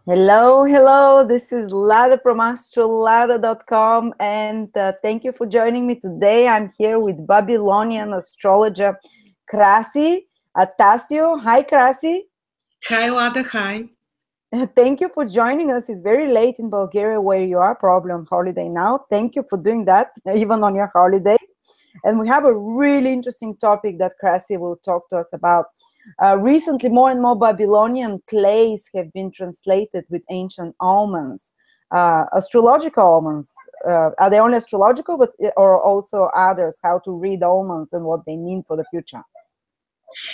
Hello, hello. This is Lada from Astrolada.com, and thank you for joining me today. I'm here with Babylonian astrologer Krasi Atasio. Hi, Krasi. Hi, Lada. Hi. Thank you for joining us. It's very late in Bulgaria where you are, probably on holiday now. Thank you for doing that, even on your holiday. And we have a really interesting topic that Krasi will talk to us about. Recently, more and more Babylonian clays have been translated with ancient omens, astrological omens. Are they only astrological, or also others? How to read omens and what they mean for the future?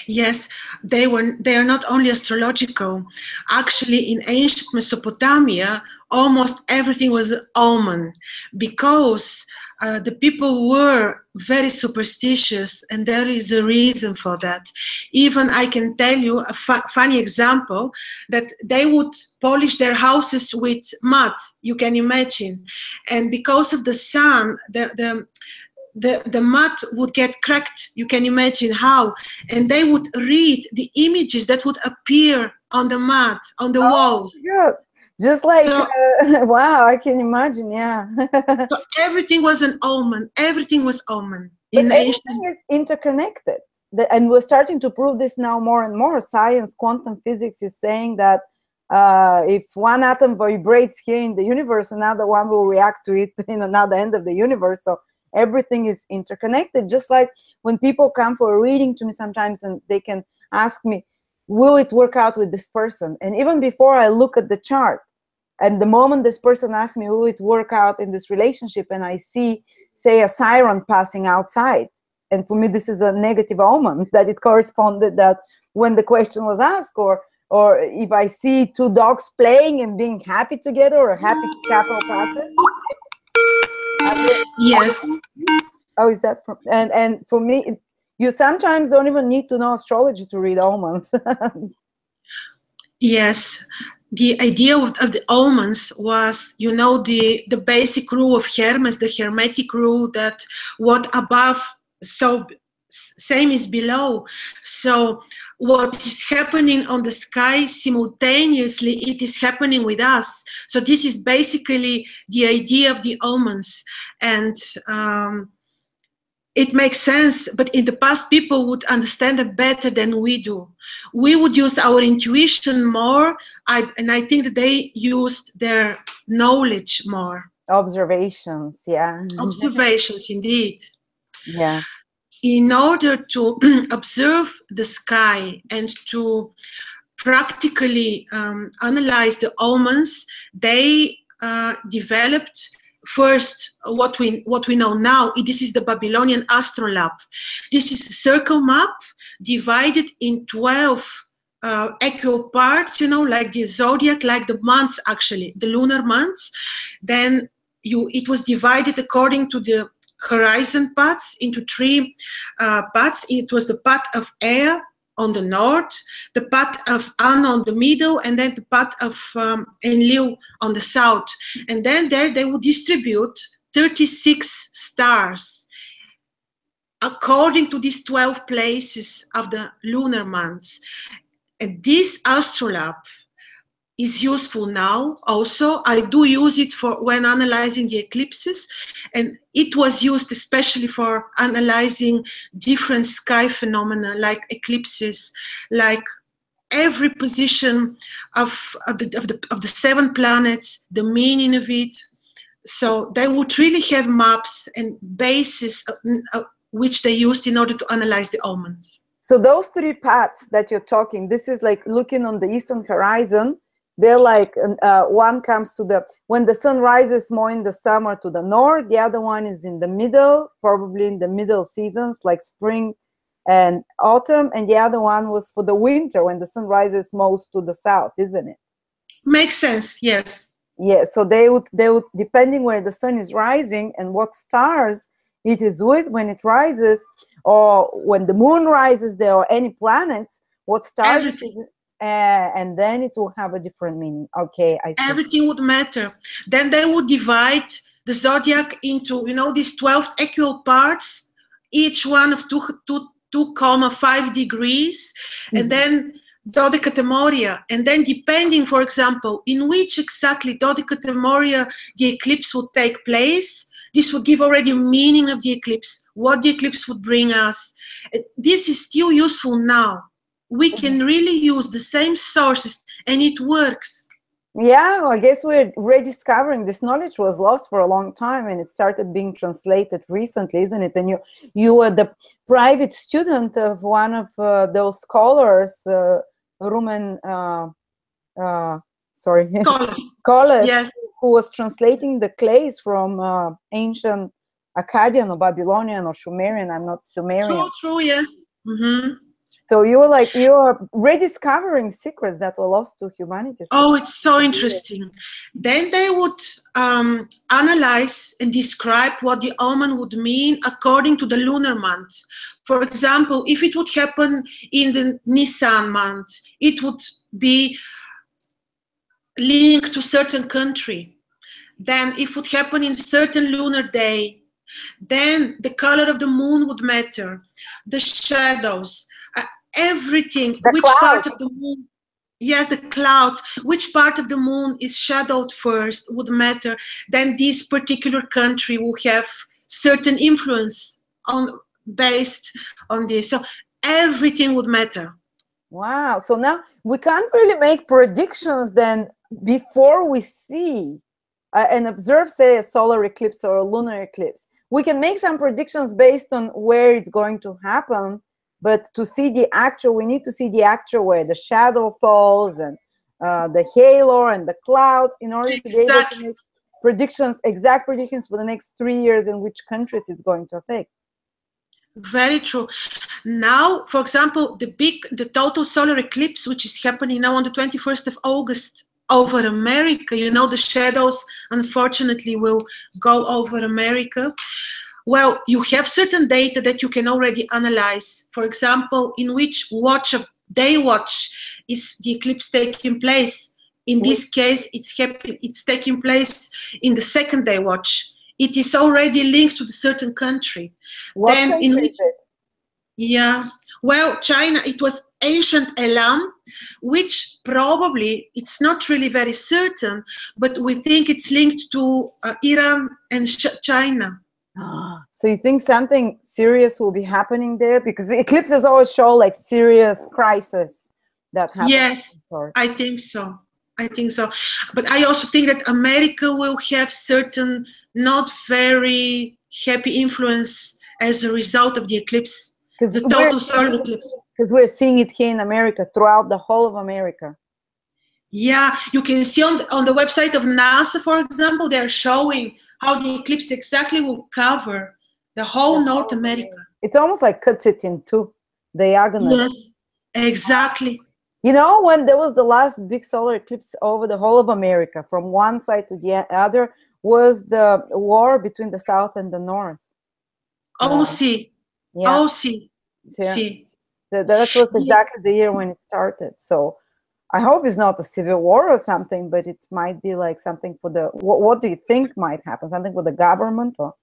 Yes, they are not only astrological. Actually, in ancient Mesopotamia, almost everything was an omen because the people were very superstitious, and there is a reason for that. Even I can tell you a funny example that they would polish their houses with mud, you can imagine, and because of the sun, the mud would get cracked, you can imagine how, and they would read the images that would appear on the mud, on the walls. Good. Just like, so, wow, I can imagine, yeah. So everything was an omen. Everything was omen. But everything is interconnected. And we're starting to prove this now more and more. Science, quantum physics is saying that if one atom vibrates here in the universe, another one will react to it in another end of the universe. So everything is interconnected. Just like when people come for a reading to me sometimes and they can ask me, will it work out with this person? And even before I look at the chart, and the moment this person asks me, will it work out in this relationship, and I see, say, a siren passing outside, and for me this is a negative omen, that it corresponded that when the question was asked, or if I see two dogs playing and being happy together, or a happy couple passes. Yes. Oh, is that from? And for me, you sometimes don't even need to know astrology to read omens. Yes. The idea of the omens was, you know, the basic rule of Hermes, the Hermetic rule, that what above, so same is below. So what is happening on the sky simultaneously, it is happening with us. So this is basically the idea of the omens. And it makes sense, but in the past people would understand it better than we do. We would use our intuition more, and I think that they used their knowledge more. Observations, yeah. Observations, indeed. Yeah. In order to observe the sky and to practically analyze the omens, they developed first what we know now. This is the Babylonian astrolabe. This is a circle map divided in 12 equal parts, you know, like the zodiac, like the months, actually, the lunar months. Then it was divided according to the horizon paths into 3 paths. It was the path of air on the north, the path of An on the middle, and then the path of Enlil on the south. And then there they would distribute 36 stars according to these 12 places of the lunar months. And this astrolabe is useful now also. I do use it for when analyzing the eclipses, and it was used especially for analyzing different sky phenomena like eclipses, like every position of the 7 planets, the meaning of it. So they would really have maps and bases which they used in order to analyze the omens. So those 3 paths that you're talking, this is like looking on the eastern horizon. They're like, one comes to when the sun rises more in the summer to the north, the other one is in the middle, probably in the middle seasons like spring and autumn, and the other one was for the winter when the sun rises most to the south, isn't it? Makes sense, yes. Yeah, so they would, depending where the sun is rising and what stars it is with when it rises, or when the moon rises there, or any planets, what stars it is, and then it will have a different meaning. Okay, I see. Everything would matter. Then they would divide the zodiac into, you know, these 12 equal parts, each one of 2,5 degrees. And then Dodecatemoria, and then depending, for example, in which exactly Dodecatemoria the eclipse would take place, this would give already a meaning of the eclipse, what the eclipse would bring us. This is still useful now. We can really use the same sources, and it works. Yeah, I guess we're rediscovering this knowledge was lost for a long time, and it started being translated recently, isn't it? And you were the private student of one of those scholars, Roman, scholars, yes, who was translating the clays from ancient Akkadian or Babylonian or Sumerian. I'm not Sumerian. True, yes. Mm-hmm. So you're rediscovering secrets that were lost to humanity. Oh, it's so interesting. Then they would analyze and describe what the omen would mean according to the lunar month. For example, if it would happen in the Nisan month, it would be linked to certain country. Then if it would happen in certain lunar day, then the color of the moon would matter, the shadows, everything, which part of the moon, yes, the clouds, which part of the moon is shadowed first would matter. Then this particular country will have certain influence based on this. So everything would matter. Wow. So now we can't really make predictions then before we see and observe, say, a solar eclipse or a lunar eclipse. We can make some predictions based on where it's going to happen. But to see the actual, we need to see the actual way the shadow falls and the halo and the clouds in order to be able to make predictions, exact predictions for the next 3 years in which countries it's going to affect. Very true. Now, for example, the total solar eclipse, which is happening now on the 21st of August over America, you know, the shadows, unfortunately, will go over America. Well, you have certain data that you can already analyze. For example, in which day watch is the eclipse taking place. In this case, it's taking place in the second day watch. It is already linked to the certain country. What country is it? Yeah, well, China, it was ancient Elam, which probably, it's not really very certain, but we think it's linked to Iran and China. So you think something serious will be happening there? Because the eclipses always show like serious crisis that happens. Yes, I think so. I think so. But I also think that America will have certain not very happy influence as a result of the eclipse, the total solar eclipse. Because we're seeing it here in America, throughout the whole of America. Yeah, you can see on the website of NASA, for example, they're showing how the eclipse exactly will cover the whole North America. It's almost like cuts it in two, diagonal. Yes, exactly. You know, when there was the last big solar eclipse over the whole of America, from one side to the other, was the war between the South and the North. Oh, see. Yeah. Oh, see. Yeah. See. That was exactly the year when it started. So I hope it's not a civil war or something, but it might be like something for the, what do you think might happen? Something for the government? Or?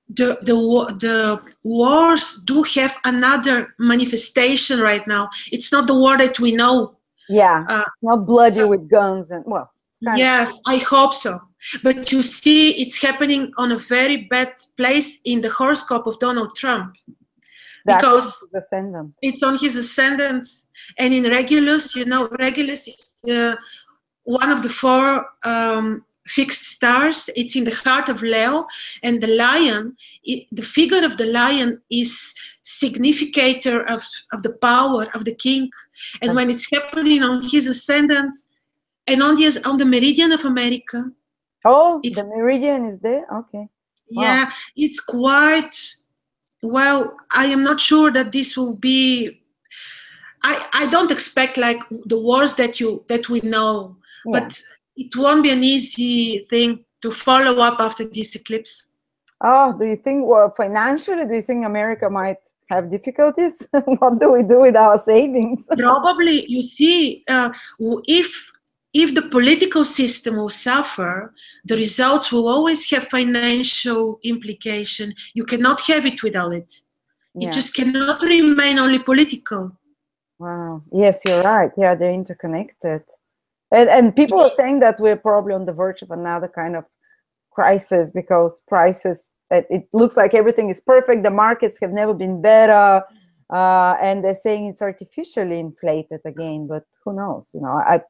The wars do have another manifestation right now. It's not the war that we know. Yeah, not bloody with guns and, well. Yes, I hope so. But you see, it's happening on a very bad place in the horoscope of Donald Trump. Because it's on his ascendant. And in Regulus, you know, Regulus is one of the 4 fixed stars. It's in the heart of Leo. And the lion, the figure of the lion is significator of the power of the king. And when it's happening on his ascendant and on the meridian of America. Oh, the meridian is there? Okay. Wow. Yeah, it's quite... Well, I am not sure that this will be. I don't expect like the wars that we know, but it won't be an easy thing to follow up after this eclipse. Oh, do you think, well, financially, do you think America might have difficulties? What do we do with our savings? Probably, you see, if the political system will suffer, the results will always have financial implication. You cannot have it without it. It just cannot remain only political. Wow. Yes, you're right. Yeah, they're interconnected. And people are saying that we're probably on the verge of another kind of crisis, because prices, it looks like everything is perfect. The markets have never been better. And they're saying it's artificially inflated again, but who knows? You know, I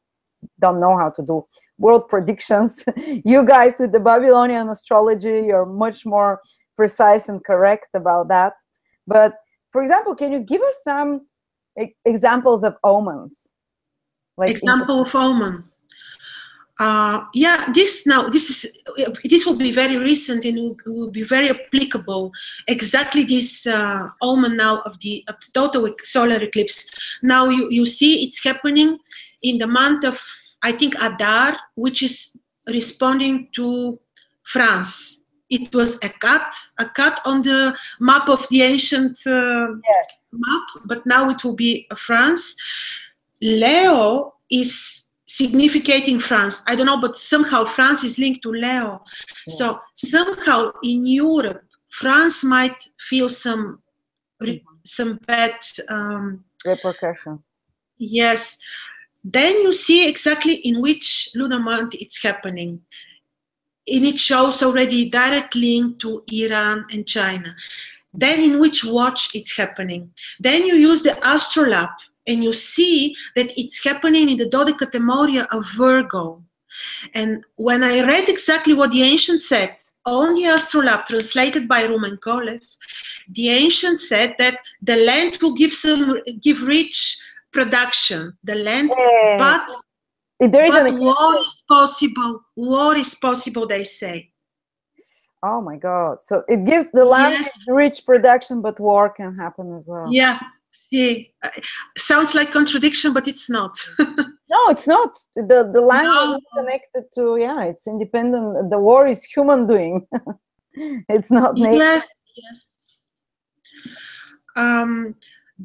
don't know how to do world predictions. You guys with the Babylonian astrology, you're much more precise and correct about that. But for example, can you give us some examples of omens? Like example of omen. Yeah, this will be very recent and will be very applicable. Exactly this omen now of the total solar eclipse. Now you see it's happening in the month of, I think, Adar, which is responding to France. It was a cut on the map of the ancient map, but now it will be France. Leo is significating France. I don't know, but somehow France is linked to Leo. Yeah. So somehow in Europe, France might feel some bad repercussions. Yes. Then you see exactly in which lunar month it's happening. And it shows already direct link to Iran and China. Then in which watch it's happening. Then you use the Astrolab, and you see that it's happening in the Dodecatemoria of Virgo. And when I read exactly what the ancients said on the Astrolab, translated by Roman Kolev, the ancients said that the land will give rich production. The land, but if there is war is possible, they say. Oh my God! So it gives the land rich production, but war can happen as well. Yeah. See, sounds like contradiction, but it's not. No, it's not. The land is connected to, it's independent. The war is human doing. It's not nature. Yes.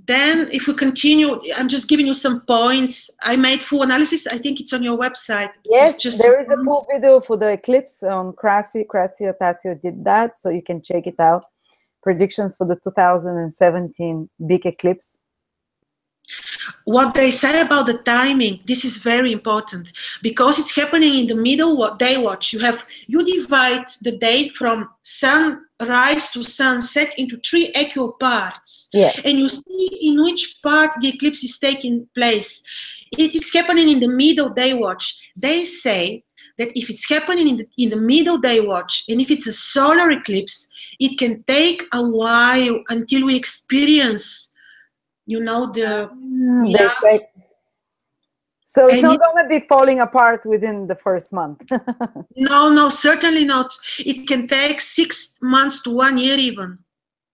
Then if we continue, I'm just giving you some points. I made full analysis. I think it's on your website. Yes, there is a full video for the eclipse on Krasi Astrolada did that, so you can check it out. Predictions for the 2017 big eclipse. What they say about the timing, this is very important, because it's happening in the middle day watch. You divide the day from sunrise to sunset into 3 equal parts. Yes. And you see in which part the eclipse is taking place. It is happening in the middle day watch. They say that if it's happening in the middle day watch, and if it's a solar eclipse, it can take a while until we experience, the effects. So it's not going to be falling apart within the first month. No, certainly not. It can take 6 months to 1 year even.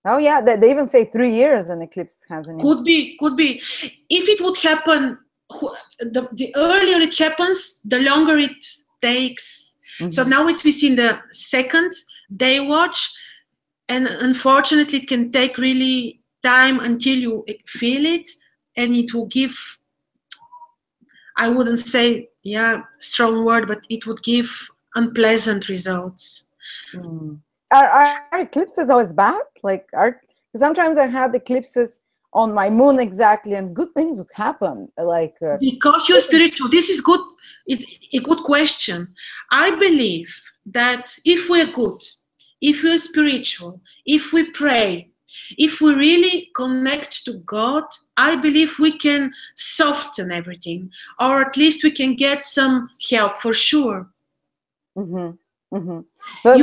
Oh yeah, they even say 3 years an eclipse has an impact. Could be. If it would happen, the earlier it happens, the longer it takes. Mm-hmm. So now it is in the second day watch, and unfortunately it can take really time until you feel it, and it will give, I wouldn't say strong word, but it would give unpleasant results. Are eclipses always bad? Sometimes I had eclipses on my moon exactly, and good things would happen. Because you're spiritual. This is good. It's a good question. I believe that if we're good, if we're spiritual, if we pray, if we really connect to God, I believe we can soften everything, or at least we can get some help for sure. Mm-hmm. Mm-hmm. But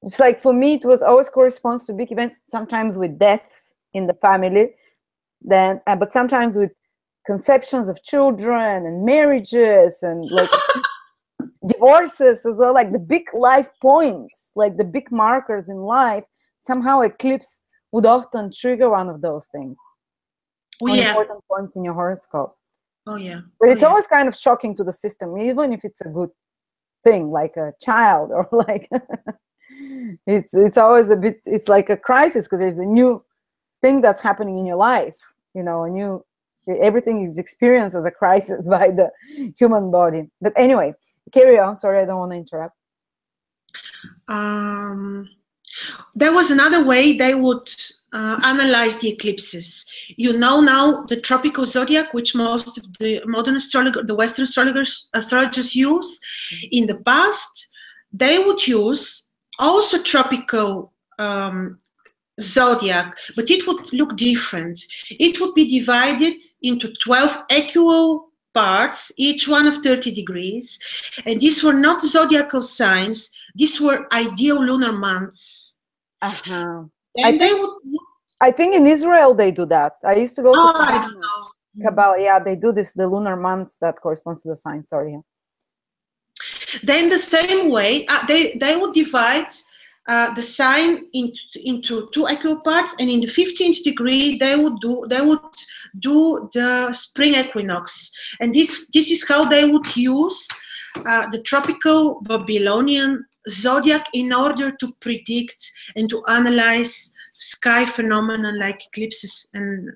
it's like for me, it was always corresponds to big events, sometimes with deaths in the family, but sometimes with conceptions of children and marriages and divorces as well, like the big life points, like the big markers in life. Somehow eclipse would often trigger one of those things. Important points in your horoscope. Oh yeah. But it's always kind of shocking to the system, even if it's a good thing, like a child, or like it's always a bit, it's like a crisis, because there's a new thing that's happening in your life, everything is experienced as a crisis by the human body. But anyway, carry on. Sorry, I don't want to interrupt. There was another way they would analyze the eclipses. You know now the tropical zodiac, which most of the modern astrologers, the Western astrologers use. In the past, they would use also tropical zodiac, but it would look different. It would be divided into 12 equal parts, each one of 30 degrees. And these were not zodiacal signs, these were ideal lunar months. Uh-huh. And I think in Israel they do that. I used to go to I don't know. Kabbalah. Yeah, they do this, the lunar months that corresponds to the sign. Sorry. Then the same way, they would divide the sign into 2 equal parts, and in the 15th degree they would do the spring equinox, and this is how they would use the tropical Babylonian zodiac in order to predict and to analyze sky phenomena like eclipses. And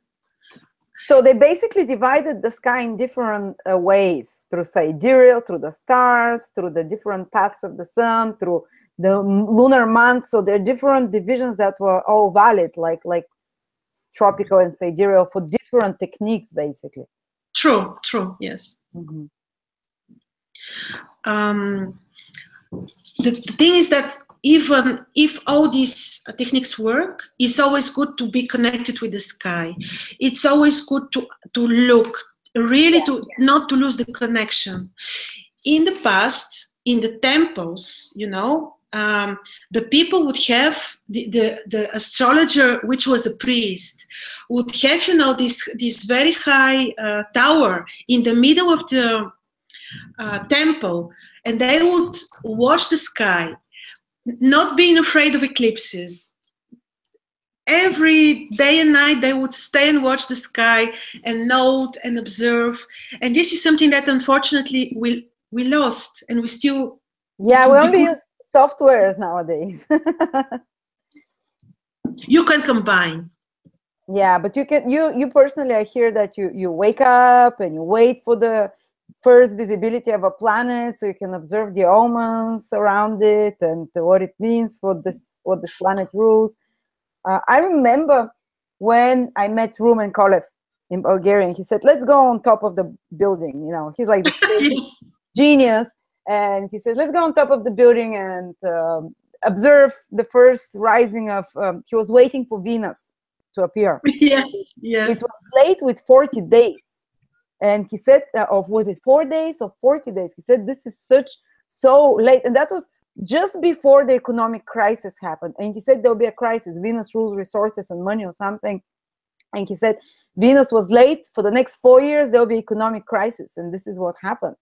so they basically divided the sky in different ways, through sidereal, through the stars, through the different paths of the sun, through the lunar months. So there are different divisions that were all valid, like tropical and sidereal, for different techniques, basically. True, yes. Mm-hmm. The thing is that even if all these techniques work, it's always good to be connected with the sky. It's always good to look, really, not to lose the connection. In the past, in the temples, you know, the people would have the astrologer, which was a priest, would have, you know, this very high tower in the middle of the temple, and they would watch the sky, not being afraid of eclipses. Every day and night they would stay and watch the sky and note and observe. And this is something that unfortunately we lost, and we still... Yeah, we only use softwares nowadays. You can combine. Yeah, but you personally, I hear that you wake up and you wait for the first visibility of a planet so you can observe the omens around it and what it means for this, what this planet rules. I remember when I met Rumen Kolev in Bulgaria, and he said, let's go on top of the building. You know, he's like this Yes. genius. And he said, let's go on top of the building and observe the first rising of, he was waiting for Venus to appear. Yes. It was late with 40 days. And he said, was it 4 days or 40 days? He said, this is so late. And that was just before the economic crisis happened. And he said, there'll be a crisis. Venus rules resources and money or something. And he said, Venus was late. For the next 4 years, there'll be economic crisis. And this is what happened.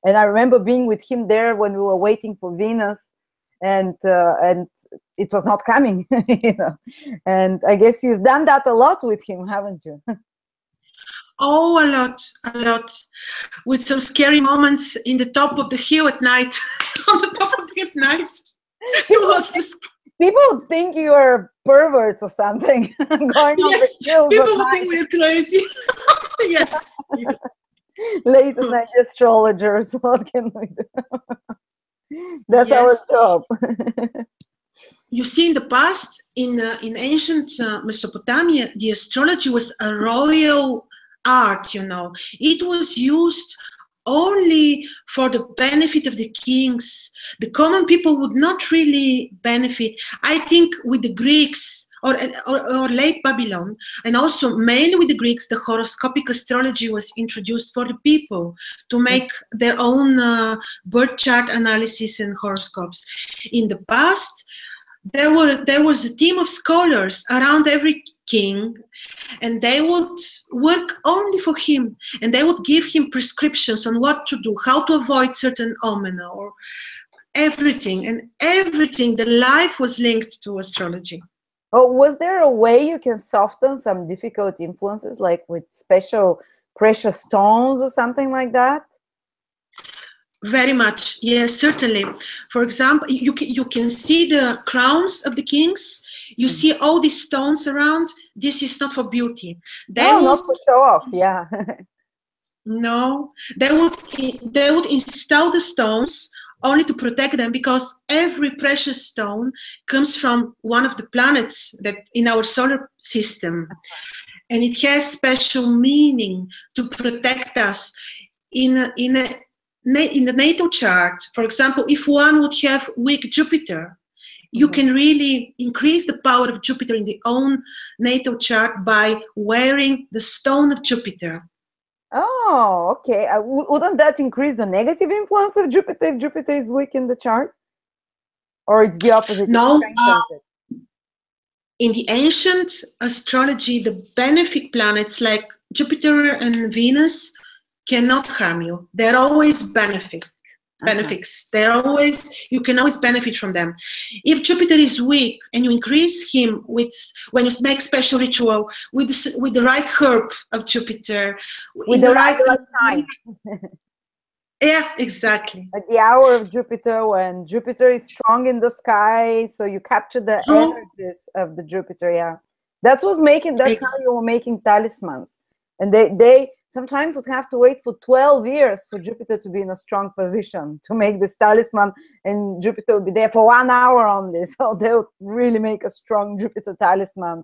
And I remember being with him there when we were waiting for Venus, and it was not coming, you know. And I guess you've done that a lot with him, haven't you? Oh, a lot, with some scary moments in the top of the hill at night. On the top of the hill at night, you watch this. People think you are perverts or something. Going on the hill. People would think we're crazy. Yes. Late at night astrologers. What can we do? That's our job. You see, in the past, in ancient Mesopotamia, the astrology was a royal art, you know. It was used only for the benefit of the kings. The common people would not really benefit. I think with the Greeks or late Babylon, and also mainly with the Greeks, the horoscopic astrology was introduced for the people to make their own birth chart analysis and horoscopes. In the past, there was a team of scholars around every king, and they would work only for him, and they would give him prescriptions on what to do, how to avoid certain omena, or everything. And everything, the life was linked to astrology. Oh, was there a way you can soften some difficult influences, like with special precious stones or something like that? Very much, yes, certainly. For example, you can see the crowns of the kings. You see all these stones around. This is not for beauty. Not for show off. Yeah. No, they would install the stones only to protect them, because every precious stone comes from one of the planets that in our solar system, and it has special meaning to protect us in the natal chart. For example, if one would have weak Jupiter, you can really increase the power of Jupiter in the own natal chart by wearing the stone of Jupiter. Oh, okay. Wouldn't that increase the negative influence of Jupiter if Jupiter is weak in the chart? Or it's the opposite? No. In the ancient astrology, the benefic planets like Jupiter and Venus cannot harm you. They're always benefics. They're always, you can always benefit from them. If Jupiter is weak and you increase him when you make special ritual with the right herb of Jupiter, with the right time. Yeah, exactly. At the hour of Jupiter, when Jupiter is strong in the sky, so you capture the energies of the Jupiter. Yeah, that's how you were making talismans, and they sometimes would have to wait for 12 years for Jupiter to be in a strong position to make this talisman, and Jupiter would be there for 1 hour only. So they would really make a strong Jupiter talisman.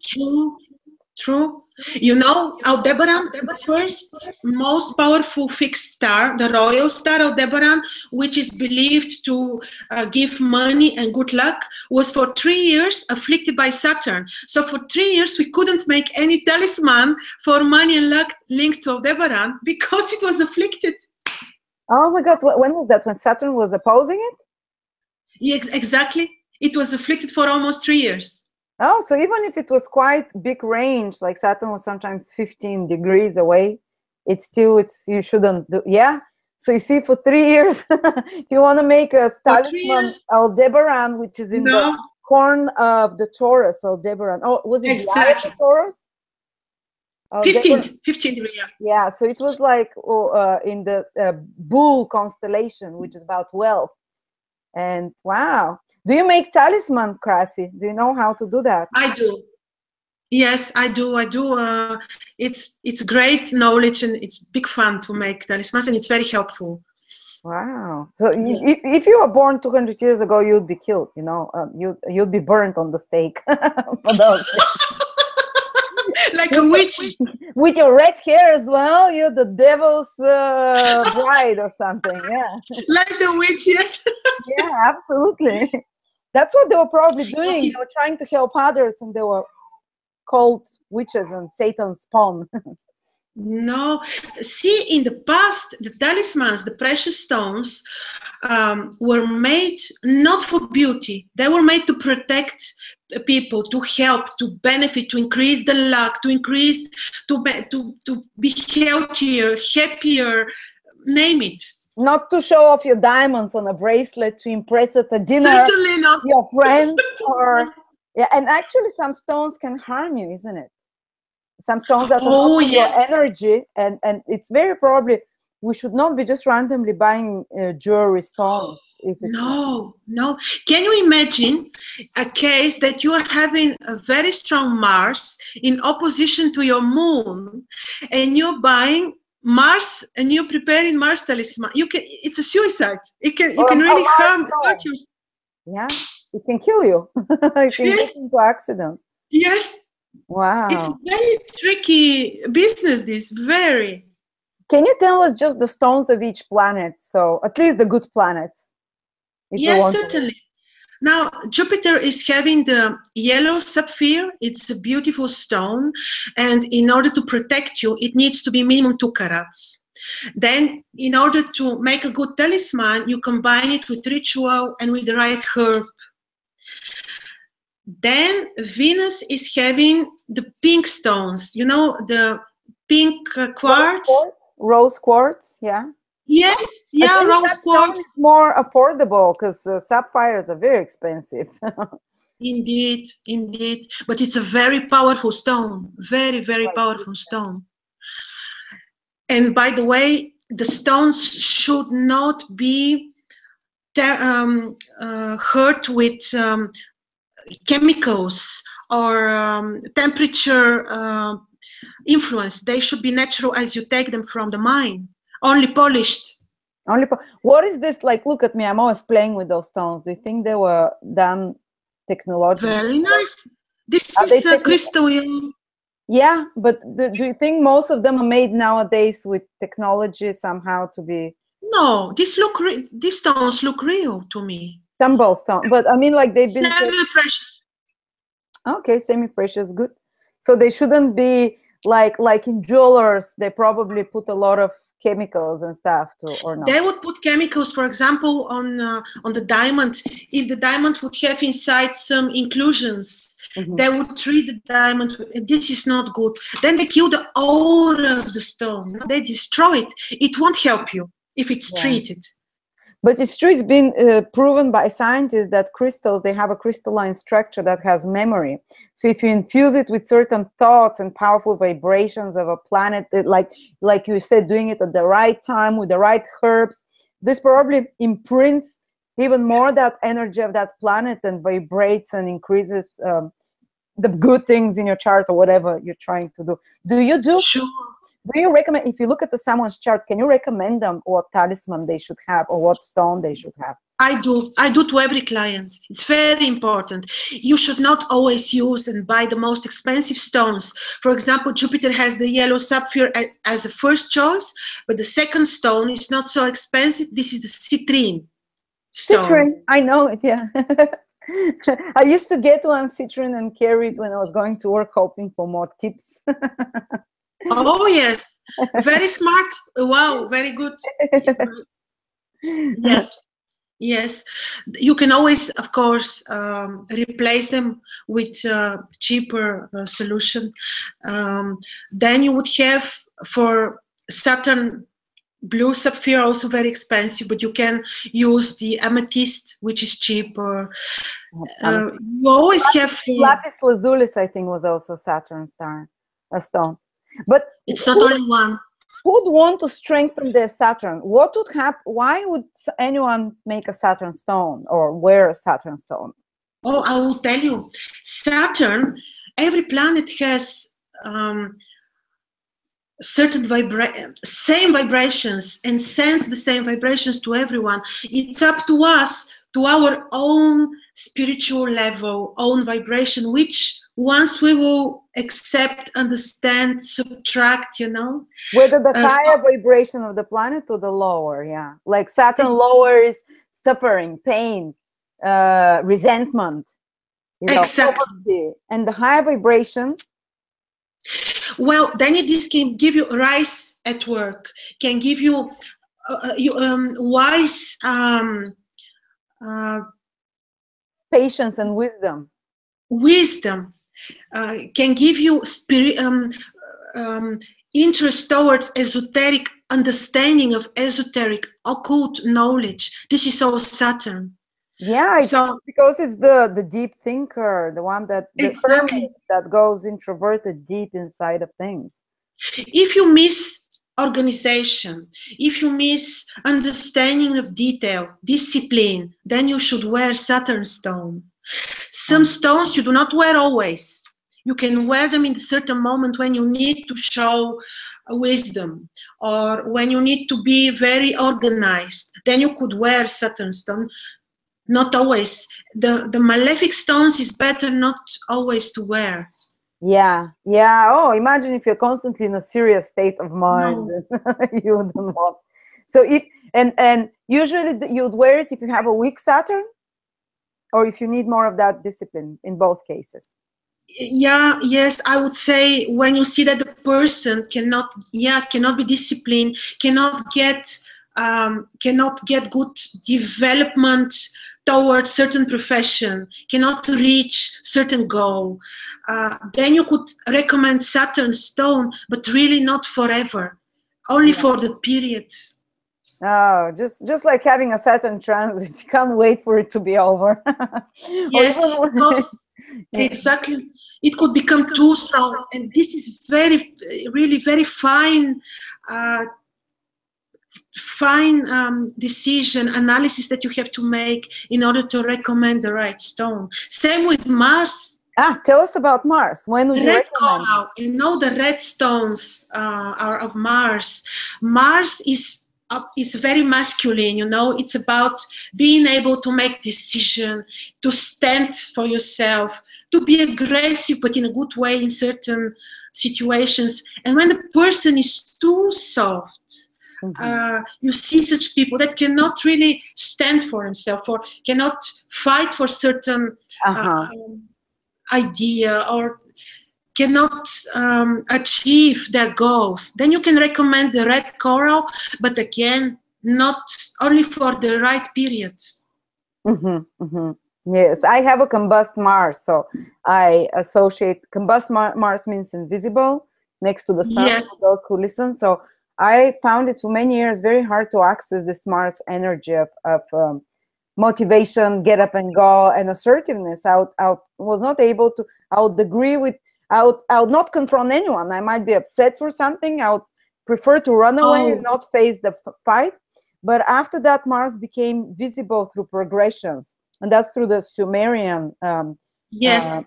True. You know, Aldebaran, the first most powerful fixed star, the royal star Aldebaran, which is believed to give money and good luck, was for 3 years afflicted by Saturn. So for 3 years, we couldn't make any talisman for money and luck linked to Aldebaran because it was afflicted. Oh my God, when was that? When Saturn was opposing it? Yeah, exactly. It was afflicted for almost 3 years. Oh, so even if it was quite big range, like Saturn was sometimes 15 degrees away, you shouldn't do, yeah. So you see, for 3 years, if you want to make a talisman Aldebaran, which is in the horn of the Taurus, Aldebaran. Oh, was it exactly the Taurus? 15 degree, yeah. Yeah, so it was like in the Bull constellation, which is about wealth. And wow. Do you make talisman, Krasi? Do you know how to do that? I do. Yes, I do. It's great knowledge, and it's big fun to make talismans, and it's very helpful. Wow. So if you were born 200 years ago, you'd be killed, you know. You'd be burnt on the stake. Like a witch. With your red hair as well, you're the devil's bride or something, yeah. Like the witch, yes. Yeah, absolutely. That's what they were probably doing. They were trying to help others, and they were called witches and Satan's spawn. No. See, in the past, the talismans, the precious stones, were made not for beauty. They were made to protect people, to help, to benefit, to increase the luck, to be healthier, happier, name it. Not to show off your diamonds on a bracelet to impress at a dinner. Certainly not. Your friends yeah, and actually some stones can harm you, isn't it? Some stones that are your energy, and it's very probably we should not be just randomly buying jewelry stones. If it's no. Can you imagine a case that you are having a very strong Mars in opposition to your moon, and you're buying Mars and you're preparing Mars talisman? It's a suicide. You can really hurt yourself. Yeah, it can kill you. It can get into accident. Yes. Wow. It's a very tricky business, this, very. Can you tell us just the stones of each planet? So at least the good planets. Yes, certainly. Now, Jupiter is having the yellow sapphire. It's a beautiful stone. And in order to protect you, it needs to be minimum 2 carats. Then, in order to make a good talisman, you combine it with ritual and with the right herb. Then, Venus is having the pink stones. You know, the pink quartz. Rose quartz, yeah. Yes, yeah, rose quartz. Is more affordable because sapphires are very expensive. Indeed. But it's a very powerful stone. Very, very powerful stone. And by the way, the stones should not be hurt with chemicals or temperature influence. They should be natural as you take them from the mine, only polished. Only what is this like? Look at me, I'm always playing with those stones. Do you think they were done technologically? Very nice. This Are they is crystal yellow. Yeah, but do you think most of them are made nowadays with technology somehow to be? No, these stones look real to me. Tumble stone, but I mean, like they've been semi-precious. Okay, semi-precious, good. So they shouldn't be like in jewelers. They probably put a lot of chemicals and stuff too, or not? They would put chemicals, for example, on the diamond. If the diamond would have inside some inclusions, they would treat the diamond. This is not good. Then they kill the aura of the stone. They destroy it. It won't help you if it's treated. But it's true, it's been proven by scientists that crystals, they have a crystalline structure that has memory. So if you infuse it with certain thoughts and powerful vibrations of a planet, like you said, doing it at the right time with the right herbs, this probably imprints even more that energy of that planet and vibrates and increases the good things in your chart or whatever you're trying to do. Do you recommend, if you look at someone's chart, can you recommend them what talisman they should have or what stone they should have? I do to every client. It's very important. You should not always use and buy the most expensive stones. For example, Jupiter has the yellow sapphire as a first choice, but the second stone is not so expensive. This is the citrine stone. Citrine, I know it, yeah. I used to get one citrine and carry it when I was going to work, hoping for more tips. Oh, yes. Very smart. Wow, very good. Yes. Yes. You can always, of course, replace them with cheaper solution. Then you would have for Saturn blue sapphire, also very expensive, but you can use the amethyst, which is cheaper. You always have... Lapis lazuli, I think, was also Saturn stone. But it's not only one. Who would want to strengthen their Saturn? What would happen? Why would anyone make a Saturn stone or wear a Saturn stone? Oh, I will tell you. Saturn, every planet has certain same vibrations and sends the same vibrations to everyone. It's up to us, to our own spiritual level, own vibration, which once we will accept, understand, subtract, you know. Whether the higher vibration of the planet or the lower, yeah. Like Saturn lower is suffering, pain, resentment, you know, poverty. And the higher vibration? Well, then this can give you rise at work, can give you wise... patience and wisdom. Wisdom can give you interest towards esoteric understanding of esoteric occult knowledge. This is all Saturn. Yeah, because it's the deep thinker, the one that that goes introverted deep inside of things. If you miss organization, if you miss understanding of detail, discipline, then you should wear Saturn stone. Some stones you do not wear always. You can wear them in a certain moment when you need to show wisdom or when you need to be very organized. Then you could wear Saturn stone. Not always. The malefic stones is better not always to wear. Yeah, yeah. Oh, imagine if you're constantly in a serious state of mind. No. You wouldn't want. So if and usually you'd wear it if you have a weak Saturn, or if you need more of that discipline. In both cases. Yeah. Yes, I would say when you see that the person cannot be disciplined, cannot get good development towards certain profession, cannot reach certain goal, then you could recommend Saturn stone, but really not forever, only for the period. Oh, just like having a Saturn transit, you can't wait for it to be over. Yes, exactly. It could become too strong, and this is really very fine decision analysis that you have to make in order to recommend the right stone. Same with Mars. Tell us about Mars. When would you recommend? Coral. You know, the red stones are of Mars. Mars is it's very masculine, you know. It's about being able to make decision, to stand for yourself, to be aggressive, but in a good way in certain situations. And when the person is too soft, you see such people that cannot really stand for himself or cannot fight for certain idea or cannot achieve their goals. Then you can recommend the red coral, but again, not only for the right period. Yes, I have a combust Mars, so I associate combust Mars means invisible next to the sun. Yes. For those who listen, so I found it for many years very hard to access this Mars energy of motivation, get up and go, and assertiveness. I was not able to. I would agree with. I would not confront anyone. I might be upset for something. I would prefer to run away and not face the fight. But after that, Mars became visible through progressions, and that's through the Sumerian. Yes.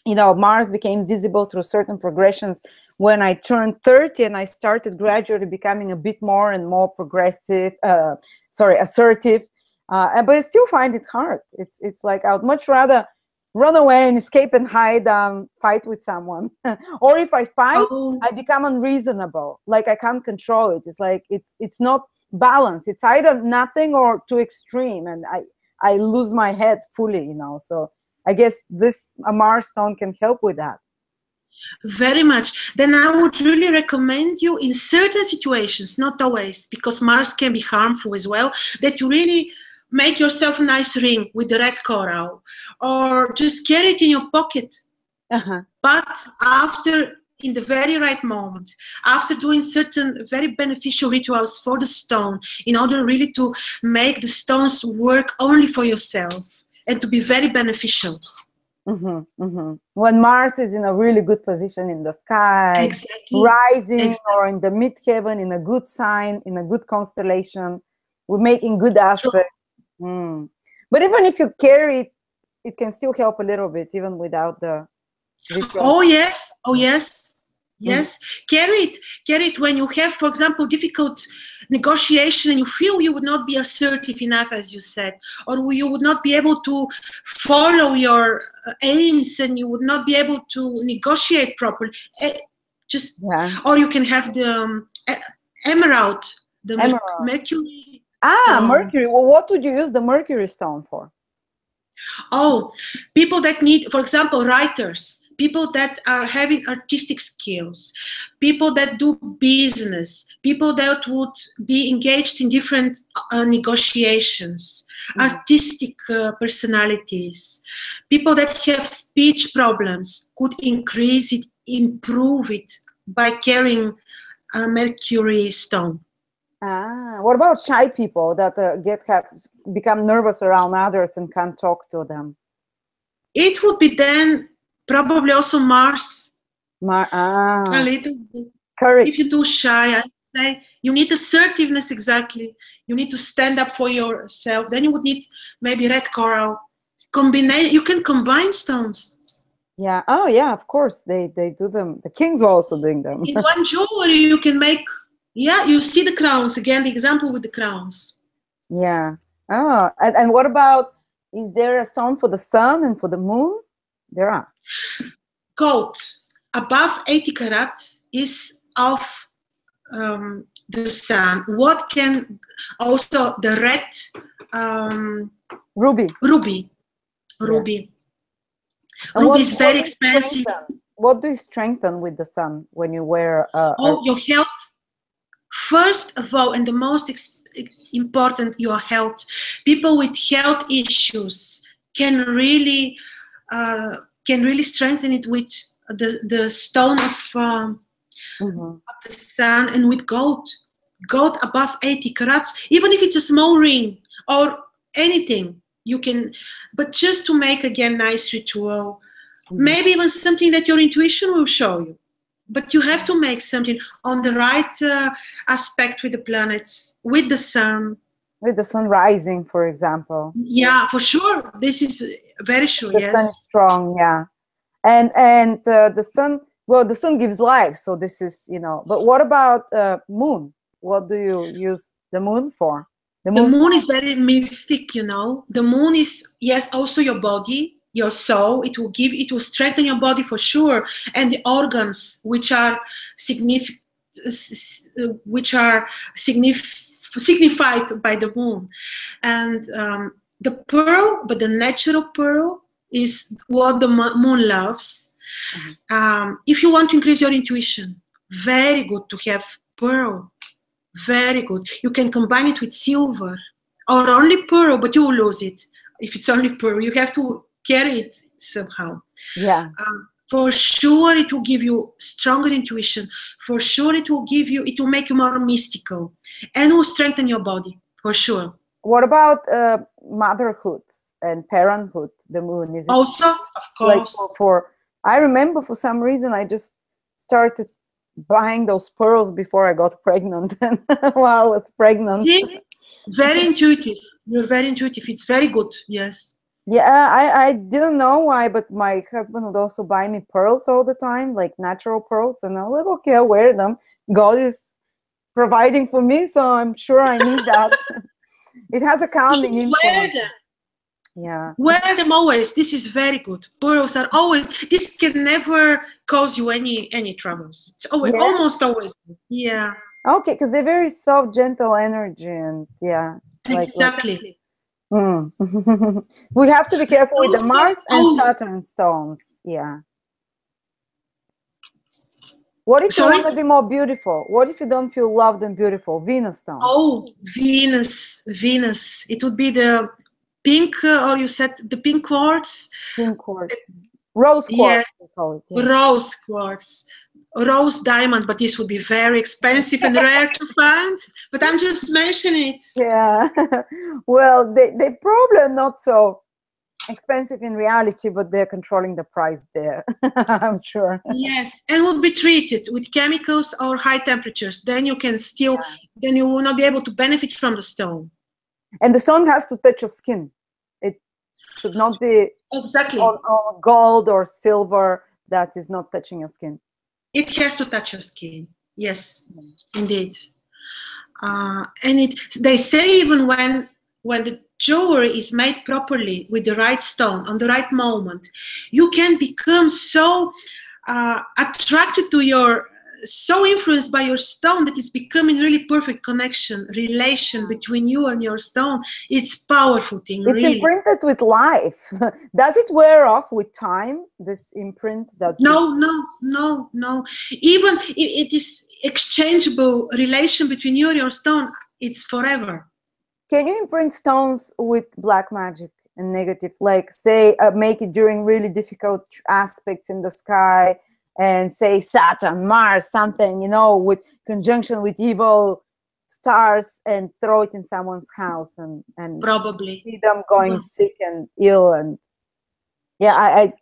You know, Mars became visible through certain progressions when I turned 30, and I started gradually becoming a bit more and more progressive. Assertive. But I still find it hard. It's like I would much rather run away and escape and hide than fight with someone. Or if I fight, I become unreasonable. Like I can't control it. It's like it's not balanced. It's either nothing or too extreme, and I lose my head fully, you know. So I guess this Mars stone can help with that. Very much. Then I would really recommend you in certain situations, not always, because Mars can be harmful as well, that you really make yourself a nice ring with the red coral, or just carry it in your pocket. But after, in the very right moment, after doing certain very beneficial rituals for the stone, in order really to make the stones work only for yourself and to be very beneficial. When Mars is in a really good position in the sky, rising or in the midheaven, in a good sign, in a good constellation, we're making good aspects. But even if you carry it, it can still help a little bit, even without the ritual. Oh yes, oh yes, yes. Carry it when you have, for example, difficult negotiation and you feel you would not be assertive enough, as you said, or you would not be able to follow your aims and you would not be able to negotiate properly. Or you can have the emerald, the Mercury. Mercury. Well, what would you use the Mercury stone for? Oh, people that need, for example, writers, people that are having artistic skills, people that do business, people that would be engaged in different negotiations, artistic personalities, people that have speech problems could increase it, improve it by carrying a Mercury stone. What about shy people that become nervous around others and can't talk to them? It would be then probably also Mars. A little bit. Courage. If you're too shy, I would say you need assertiveness. Exactly. You need to stand up for yourself. Then you would need maybe red coral. You can combine stones. Yeah. Oh, yeah. Of course, they do them. The kings are also doing them. In one jewelry, you can make. Yeah, you see the crowns again. The example with the crowns. Yeah. Oh, and what about? Is there a stone for the sun and for the moon? There are. Gold above 80 carats is of the sun. What can also the red ruby. Ruby is very expensive. What do you strengthen with the sun when you wear? Your health. First of all, and the most important, your health. People with health issues can really strengthen it with the stone of the sun and with gold above 80 carats. Even if it's a small ring or anything, you can. But just to make again nice ritual, maybe even something that your intuition will show you. But you have to make something on the right aspect with the planets, with the sun. With the sun rising, for example. Yeah, for sure. This is very sure, the sun is strong, yeah. And the sun, well, the sun gives life, so this is, you know. But what about moon? What do you use the moon for? The moon is very mystic, you know. The moon is, yes, also your body, your soul. It will strengthen your body for sure, and the organs which are signified by the moon. And the pearl, but the natural pearl is what the moon loves. If you want to increase your intuition, very good to have pearl. Very good. You can combine it with silver or only pearl, but you will lose it if it's only pearl. You have to carry it somehow. Yeah. For sure, it will give you stronger intuition. For sure, it will make you more mystical and will strengthen your body, for sure. What about motherhood and parenthood, the moon? Is it also, of course. Like I remember for some reason I just started buying those pearls before I got pregnant and while I was pregnant. See? Very intuitive. You're very intuitive. It's very good. Yes. Yeah, I didn't know why, but my husband would also buy me pearls all the time, like natural pearls, and I'm like, okay, I'll wear them. God is providing for me, so I'm sure I need that. It has a calming influence. Wear them. Yeah. Wear them always. This is very good. Pearls are always, this can never cause you any troubles. It's always, almost always good. Yeah. Okay, because they're very soft, gentle energy, and yeah. Exactly. We have to be careful with the Mars and Saturn stones. Yeah. What if you want to be more beautiful? What if you don't feel loved and beautiful? Venus stone. Oh, Venus. It would be the pink, or you said the pink quartz? Pink quartz. Rose quartz, yes. we call it. Yeah. Rose quartz. Rose diamond, but this would be very expensive and rare to find. But I'm just mentioning it. Yeah. Well, they probably are not so expensive in reality, but they're controlling the price there. I'm sure. Yes, and would be treated with chemicals or high temperatures. Then you can still, then you will not be able to benefit from the stone. And the stone has to touch your skin. It should not be exactly on gold or silver that is not touching your skin. It has to touch your skin. Yes, indeed. And they say even when the jewelry is made properly with the right stone on the right moment, you can become so attracted to so influenced by your stone that it's becoming really perfect relation between you and your stone. It's powerful thing. It's really imprinted with life. Does it wear off with time, this imprint? No. Even it is exchangeable relation between you and your stone. It's forever. Can you imprint stones with black magic and negative? Like say make it during really difficult aspects in the sky, and say Saturn, Mars, something, you know, with conjunction with evil stars, and throw it in someone's house and probably see them going sick and ill. And yeah, I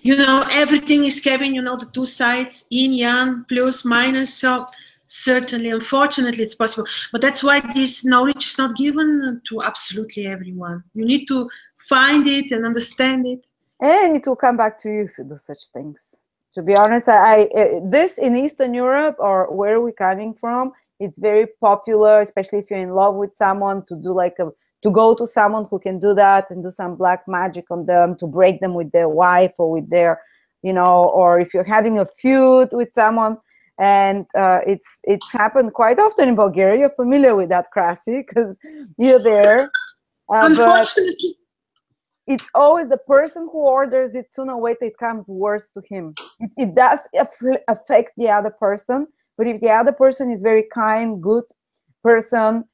you know, everything is having, you know, the two sides, yin, yang, plus, minus. So certainly, unfortunately, it's possible. But that's why this knowledge is not given to absolutely everyone. You need to find it and understand it. And it will come back to you if you do such things. To be honest, this in Eastern Europe, or where we're coming from, it's very popular, especially if you're in love with someone, to do to go to someone who can do that and do some black magic on them, to break them with their wife or with their, you know, or if you're having a feud with someone. And it's happened quite often in Bulgaria. You're familiar with that, Krasi, because you're there. Unfortunately. It's always the person who orders it, sooner or later it comes worse to him. It does affect the other person, but if the other person is very kind, good person,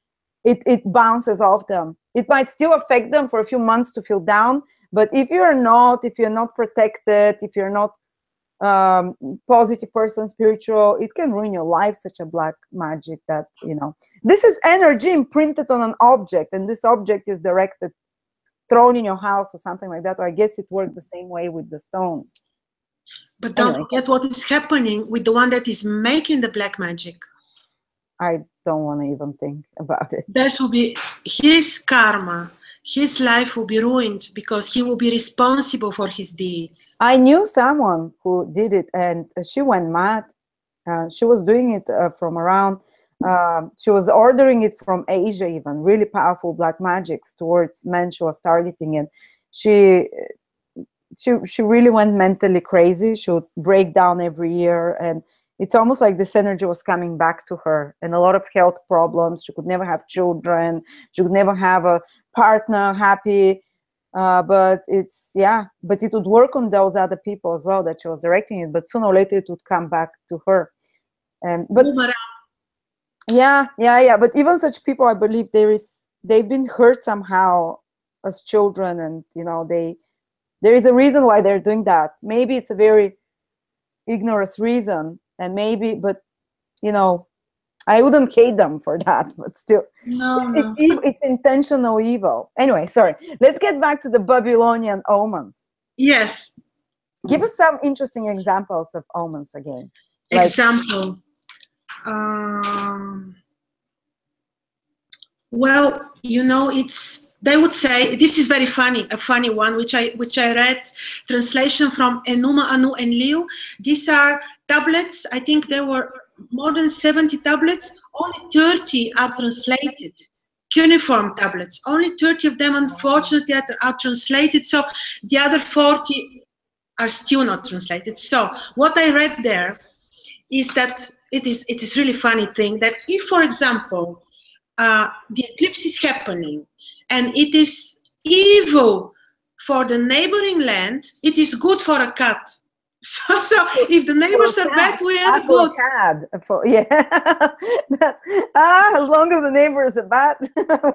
it bounces off them. It might still affect them for a few months to feel down, but if you're not protected, if you're not positive person, spiritual, it can ruin your life. Such a black magic that, you know, this is energy imprinted on an object, and this object is directed, thrown in your house or something like that. Or I guess it works the same way with the stones. But don't forget what is happening with the one that is making the black magic. I don't want to even think about it. That will be his karma. His life will be ruined because he will be responsible for his deeds. I knew someone who did it, and she went mad. She was doing it from around She was ordering it from Asia, even really powerful black magics towards men she was targeting, and she really went mentally crazy. She would break down every year, and it's almost like this energy was coming back to her, and a lot of health problems. She could never have children. She could never have a partner happy. But but it would work on those other people as well that she was directing it. But sooner or later, it would come back to her. But but even such people, I believe they've been hurt somehow as children, and there is a reason why they're doing that. Maybe it's a very ignorant reason, and but I wouldn't hate them for that, but still, it's intentional evil. Anyway, sorry. Let's get back to the Babylonian omens. Yes. Give us some interesting examples of omens again. Example. Well, they would say, this is very funny, a funny one, which I read, translation from Enuma, Anu, and Liu. These are tablets. I think there were more than 70 tablets. Only 30 are translated. Cuneiform tablets. Only 30 of them, unfortunately, are translated. So the other 40 are still not translated. So what I read there is that it is really funny thing that if, for example, the eclipse is happening and it is evil for the neighboring land, it is good for a cat. So if the neighbors are bad, we are good. As long as the neighbors are bad,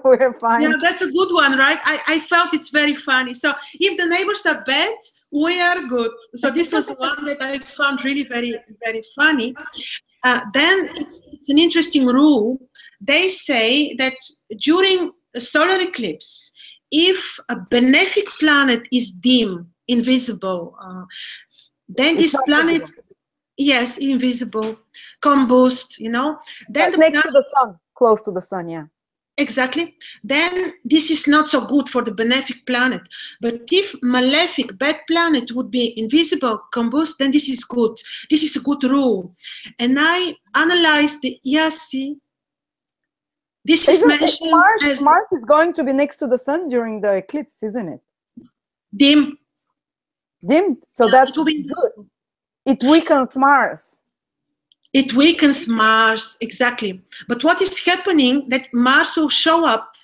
we're fine. Yeah, that's a good one, right? I felt it's very funny. So if the neighbors are bad, we are good. So this was one that I found really very, very funny. Then it's an interesting rule. They say that during a solar eclipse, if a benefic planet is dim, invisible, then this planet, yes, invisible, combust, then the next to the sun, close to the sun, yeah. Exactly. Then this is not so good for the benefic planet. But if malefic, bad planet would be invisible, combust, then this is good. This is a good rule. And I analyzed the ERC. This is mentioned as Mars is going to be next to the sun during the eclipse, isn't it? Dim. So that's good. It weakens Mars. It weakens Mars, exactly. But what is happening, that Mars will show up,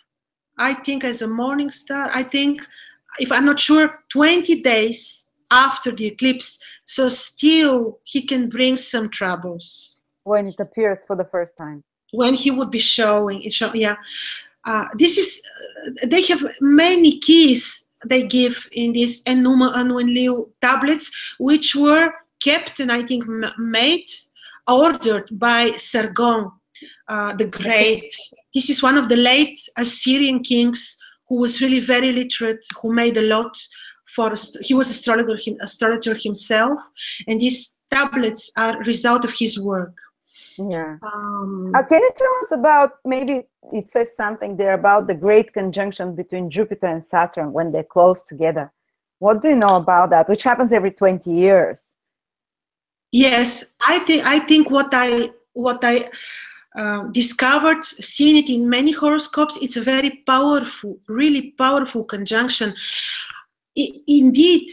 I think, as a morning star, I think, if I'm not sure, 20 days after the eclipse. So still he can bring some troubles. When it appears for the first time. When he would be showing it. Yeah. This is, they have many keys they give in these Enuma, Anu, and Liu tablets, which were kept and I think ordered by Sargon the Great. This is one of the late Assyrian kings who was really very literate, who made a lot he was astrologer himself, and these tablets are a result of his work. Yeah. Can you tell us about, maybe it says something there about the great conjunction between Jupiter and Saturn when they're close together? What do you know about that, which happens every 20 years? Yes, I think what I discovered, seeing it in many horoscopes, it's a very powerful, really powerful conjunction. It indeed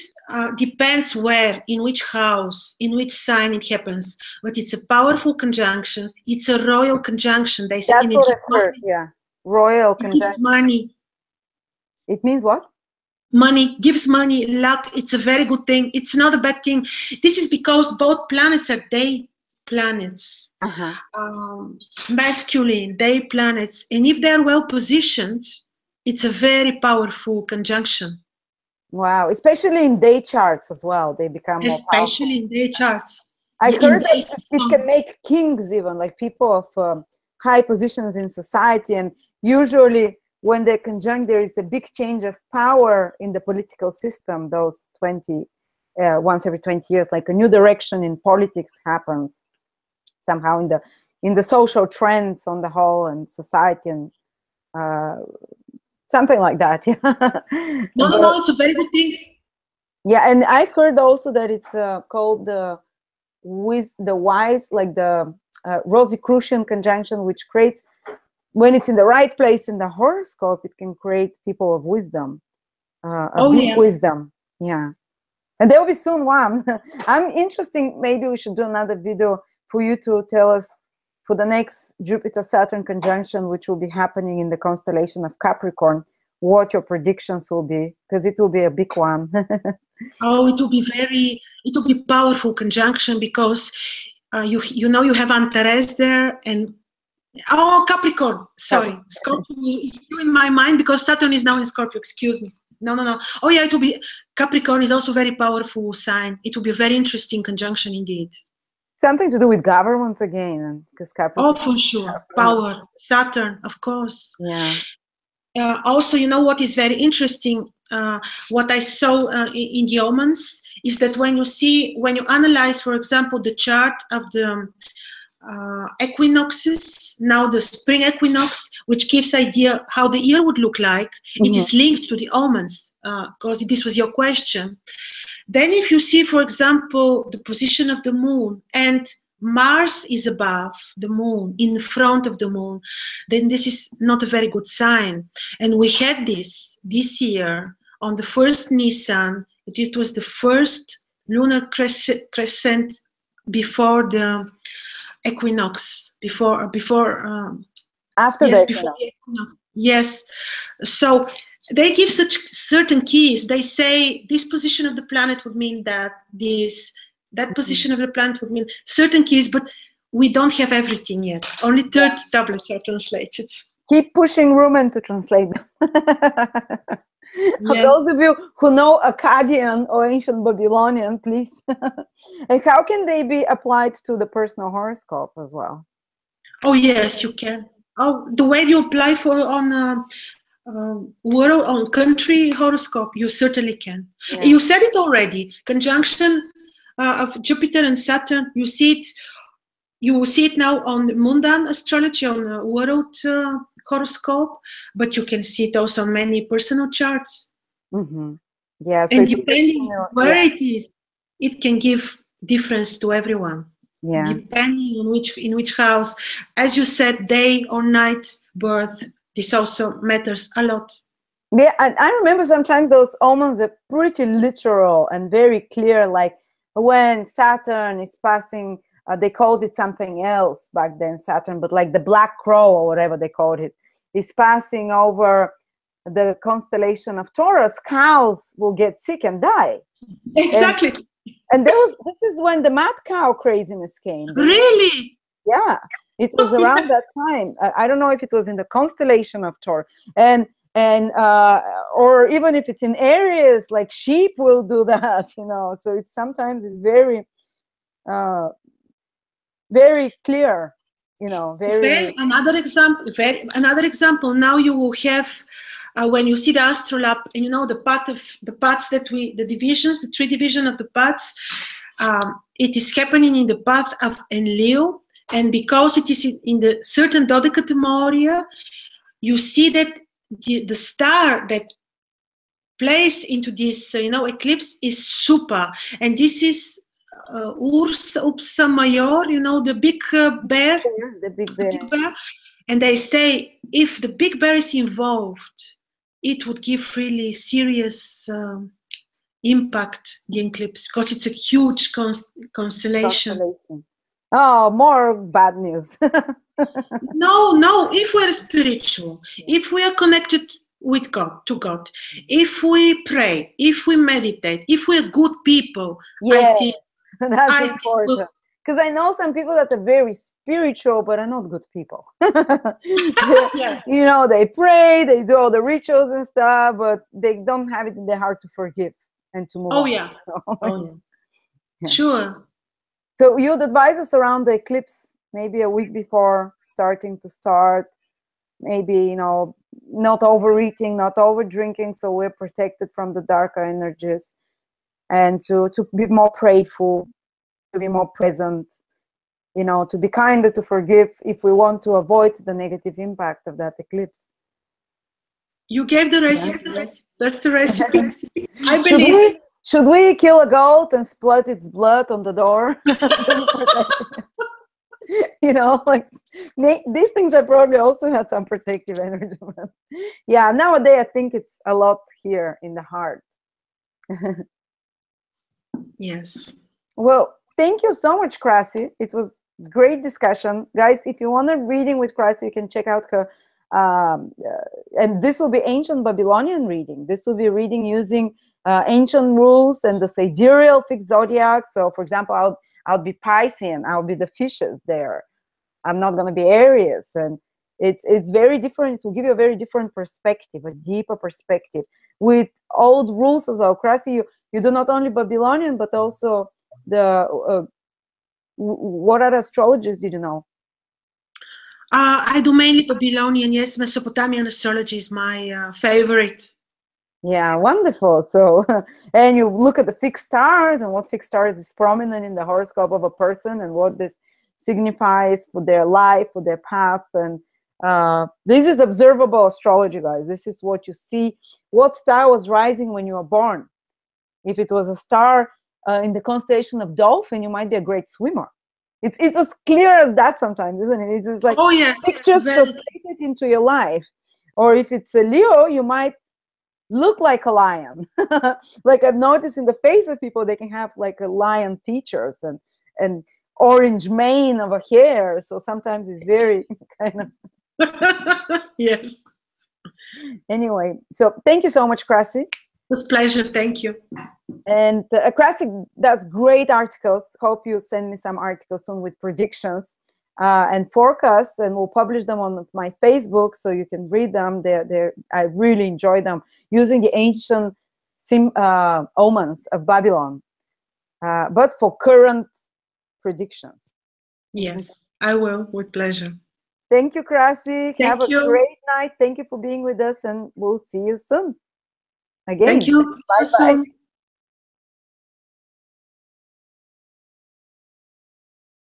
depends where, in which house, in which sign it happens, but it's a powerful conjunction. It's a royal conjunction. They say. That's what I've heard. Yeah, royal conjunction. Gives money. It means what? Money, gives money, luck. It's a very good thing. It's not a bad thing. This is because both planets are day planets, masculine day planets, and if they're well positioned, it's a very powerful conjunction. Wow, especially in day charts as well, they become more powerful. Especially in day charts. I heard that it can make kings, even like people of high positions in society, and usually when they conjunct, there is a big change of power in the political system. Those once every 20 years, like a new direction in politics happens somehow in the social trends on the whole and society, and something like that. Yeah. No, it's a very good thing. Yeah, and I've heard also that it's called the wise, like the Rosicrucian conjunction, which creates, when it's in the right place in the horoscope, it can create people of wisdom, deep wisdom. Yeah. And there will be soon one. I'm interested, maybe we should do another video for you to tell us for the next Jupiter-Saturn conjunction, which will be happening in the constellation of Capricorn, what your predictions will be, because it will be a big one. Oh, it will be powerful conjunction, because you know, you have Antares there, and Capricorn, sorry, Scorpio is still in my mind because Saturn is now in Scorpio, excuse me. No. Oh yeah, it will be, Capricorn is also very powerful sign. It will be a very interesting conjunction indeed. Something to do with governments again, because Capricorn. Oh, for sure, power, Saturn, of course. Yeah. Also, you know what is very interesting, what I saw in the omens, is that when you analyze, for example, the chart of the equinoxes, now the spring equinox, which gives idea how the year would look like, it is linked to the omens, because this was your question. Then if you see, for example, the position of the moon, and Mars is above the moon, in front of the moon, then this is not a very good sign. And we had this year on the first Nisan. It was the first lunar crescent before the equinox, before the equinox. Yes. So they give such certain keys. They say this position of the planet would mean that, that position of the planet would mean certain keys, but we don't have everything yet. Only 30 tablets are translated. Keep pushing Rumen to translate them. Yes. Those of you who know Akkadian or ancient Babylonian, please. And how can they be applied to the personal horoscope as well? Oh yes, you can. Oh, the way you apply for on world, on country horoscope, you certainly can. Yeah. You said it already. Conjunction of Jupiter and Saturn. You see it now on mundan astrology, on world horoscope, but you can see it also on many personal charts. Yeah, so and depending where it is, it can give difference to everyone. Yeah, depending on in which house, as you said, day or night birth. This also matters a lot. Yeah, I remember sometimes those omens are pretty literal and very clear, like when Saturn is passing, they called it something else back then, Saturn, but like the Black Crow or whatever they called it, is passing over the constellation of Taurus, cows will get sick and die. Exactly. And this is when the mad cow craziness came. Really? Yeah. It was around that time. I don't know if it was in the constellation of Taurus, or even if it's in Aries, like sheep will do that, you know. So it's sometimes very, very clear, you know. Another example. Now you will have when you see the astrolabe, and you know the paths that the divisions, the 3 divisions of the paths. It is happening in the path of Enlil. And because it is in the certain Dodecatemoria, you see that the star that plays into this, eclipse is Supa, and this is Ursa Major, you know, the big bear. The big bear. And they say if the big bear is involved, it would give really serious impact, the eclipse, because it's a huge constellation. Oh, more bad news. No, if we're spiritual, if we are connected with God, to God, if we pray, if we meditate, if we're good people, yes, that's important. Because I know some people that are very spiritual, but are not good people. Yes. You know, they pray, they do all the rituals and stuff, but they don't have it in their heart to forgive and to move on. Yeah. So, yeah. Sure. So you'd advise us around the eclipse, maybe a week before starting to start, maybe, you know, not overeating, not over drinking, so we're protected from the darker energies, and to be more prayerful, to be more present, you know, to be kinder, to forgive if we want to avoid the negative impact of that eclipse. You gave the recipe. Yeah. That's the recipe. I believe. Should we kill a goat and split its blood on the door? You know, like these things I probably also had some protective energy. Yeah, nowadays I think it's a lot here in the heart. Yes. Well, thank you so much, Krasi. It was great discussion. Guys, if you want a reading with Krasi, you can check out her. And this will be ancient Babylonian reading. This will be reading using ancient rules and the sidereal fixed zodiac. So, for example, I'll be Piscean. I'll be the fishes there. I'm not going to be Aries. And it's very different. It will give you a very different perspective, a deeper perspective with old rules as well. Krasi, you do not only Babylonian, but also the what other astrologers did you know? I do mainly Babylonian. Yes, Mesopotamian astrology is my favorite. Yeah, wonderful. So, and you look at the fixed stars and what fixed stars is prominent in the horoscope of a person and what this signifies for their life, for their path. And this is observable astrology, guys. This is what you see. What star was rising when you were born? If it was a star in the constellation of Dolphin, you might be a great swimmer. It's as clear as that sometimes, isn't it? It's like, oh, yes, pictures translated into your life. Or if it's a Leo, you might look like a lion. Like I've noticed in the face of people, they can have like a lion features and orange mane of a hair. So sometimes it's very kind of. Yes. Anyway, so thank you so much, Krasi. It was a pleasure. Thank you. And Krasi does great articles. Hope you send me some articles soon with predictions and forecasts, and we'll publish them on my Facebook so you can read them. I really enjoy them, using the ancient omens of Babylon, but for current predictions. Yes, I will, with pleasure. Thank you, Krasi. Have a you. great night. Thank you for being with us, and we'll see you soon. Again. Thank you. Bye-bye.